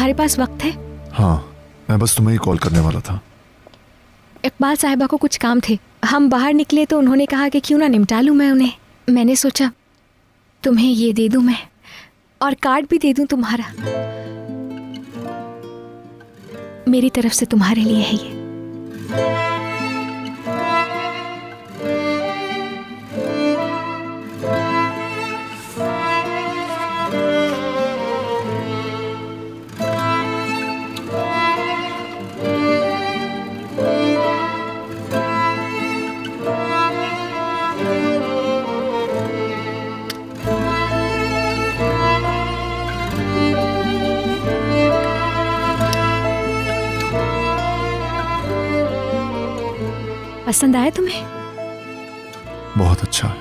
तुम्हारे पास वक्त है? हाँ, मैं बस तुम्हें ही कॉल करने वाला था। इकबाल साहिबा को कुछ काम थे, हम बाहर निकले तो उन्होंने कहा कि क्यों ना निपटा लूँ मैं उन्हें। मैंने सोचा तुम्हें ये दे दूँ मैं, और कार्ड भी दे दूँ तुम्हारा। मेरी तरफ से तुम्हारे लिए है ये। पसंद आया तुम्हें? बहुत अच्छा है।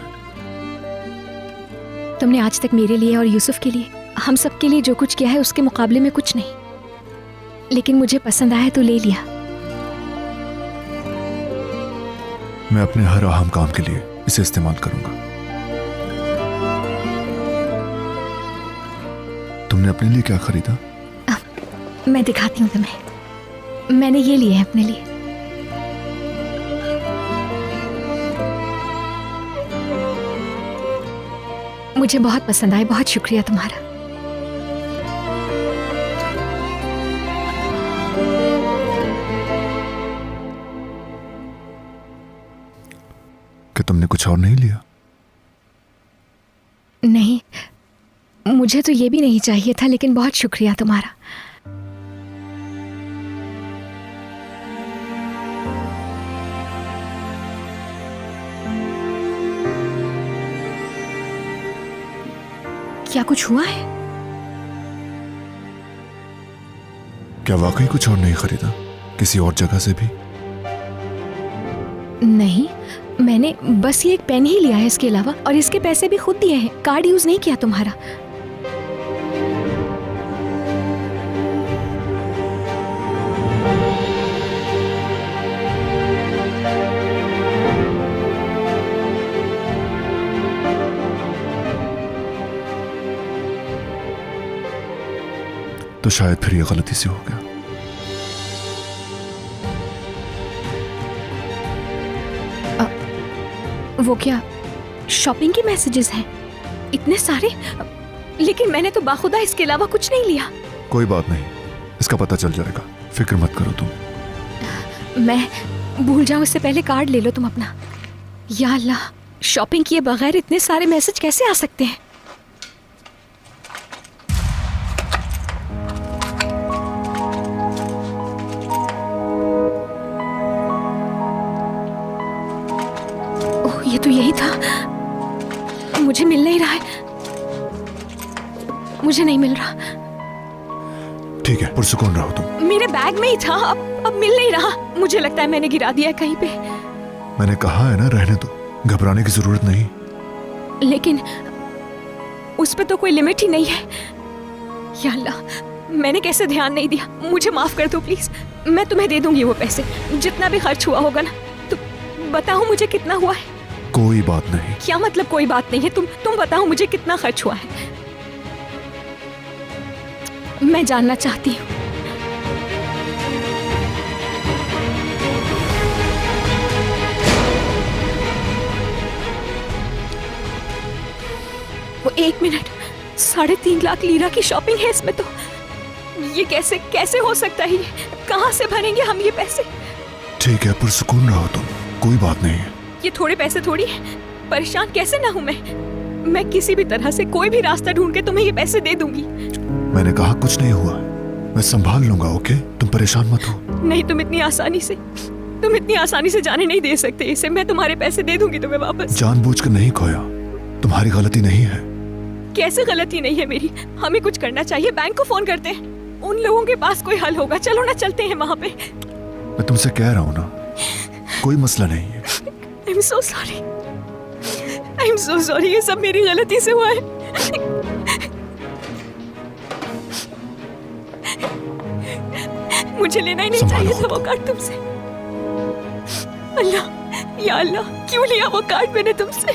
तुमने आज तक मेरे लिए और यूसुफ के लिए, हम सब के लिए जो कुछ किया है उसके मुकाबले में कुछ नहीं, लेकिन मुझे पसंद आया तो ले लिया। मैं अपने हर अहम काम के लिए इसे इस्तेमाल करूंगा। तुमने अपने लिए क्या खरीदा? मैं दिखाती हूँ तुम्हें। मैंने ये लिए है अपने लिए। मुझे बहुत पसंद आए, बहुत शुक्रिया तुम्हारा। कि तुमने कुछ और नहीं लिया? नहीं, मुझे तो ये भी नहीं चाहिए था, लेकिन बहुत शुक्रिया तुम्हारा। क्या कुछ हुआ है? क्या वाकई कुछ और नहीं खरीदा? किसी और जगह से भी? नहीं, मैंने बस ये एक पेन ही लिया है इसके अलावा, और इसके पैसे भी खुद दिए हैं। कार्ड यूज नहीं किया तुम्हारा। तो शायद फिर ये गलती से हो गया। वो क्या शॉपिंग के मैसेजेस हैं? इतने सारे? लेकिन मैंने तो बाखुदा इसके अलावा कुछ नहीं लिया। कोई बात नहीं, इसका पता चल जाएगा, फिक्र मत करो तुम। मैं भूल जाऊं इससे पहले कार्ड ले लो तुम अपना। या अल्लाह, शॉपिंग किए बगैर इतने सारे मैसेज कैसे आ सकते हैं? ओह, ये तो यही था। मुझे मिल नहीं रहा है, मुझे नहीं मिल रहा। ठीक है, पुरसुकून रहो तुम। मेरे बैग में ही था, अब मिल नहीं रहा। मुझे लगता है मैंने गिरा दिया है कहीं पे। मैंने कहा है ना, रहने दो, घबराने की जरूरत नहीं। लेकिन उस पे तो कोई लिमिट ही नहीं है। या अल्लाह, मैंने कैसे ध्यान नहीं दिया। मुझे माफ कर दो प्लीज। मैं तुम्हें दे दूंगी वो पैसे, जितना भी खर्च हुआ होगा ना। तो बताओ मुझे कितना हुआ है? कोई बात नहीं। क्या मतलब कोई बात नहीं है? तुम बताओ मुझे कितना खर्च हुआ है। मैं जानना चाहती हूँ। वो 1 मिनट, 3.5 लाख लीरा की शॉपिंग है इसमें। तो ये कैसे हो सकता है? ये कहाँ से भरेंगे हम ये पैसे? ठीक है, पुरसुकून रहो तुम, कोई बात नहीं है। ये थोड़े पैसे थोड़ी है। परेशान कैसे ना हूँ मैं किसी भी तरह से कोई भी रास्ता ढूंढ के तुम्हें ये पैसे दे दूंगी। मैंने कहा कुछ नहीं हुआ, मैं संभाल लूंगा। ओके, तुम परेशान मत हो। नहीं, तुम इतनी आसानी से जाने नहीं दे सकते इसे। मैं तुम्हारे पैसे दे दूंगी तुम्हें वापस। जानबूझकर नहीं खोया, तुम्हारी गलती नहीं है। कैसे गलती नहीं है मेरी? हमें कुछ करना चाहिए, बैंक को फोन करते हैं। उन लोगों के पास कोई हल होगा। चलो ना, चलते हैं वहां पे। मैं तुमसे कह रहा हूँ ना, कोई मसला नहीं है। I'm so sorry. I'm so sorry. ये सब मेरी गलती से हुआ है। मुझे लेना ही नहीं चाहिए था वो कार्ड तुमसे। अल्लाह, या अल्लाह, क्यों लिया वो कार्ड मैंने तुमसे?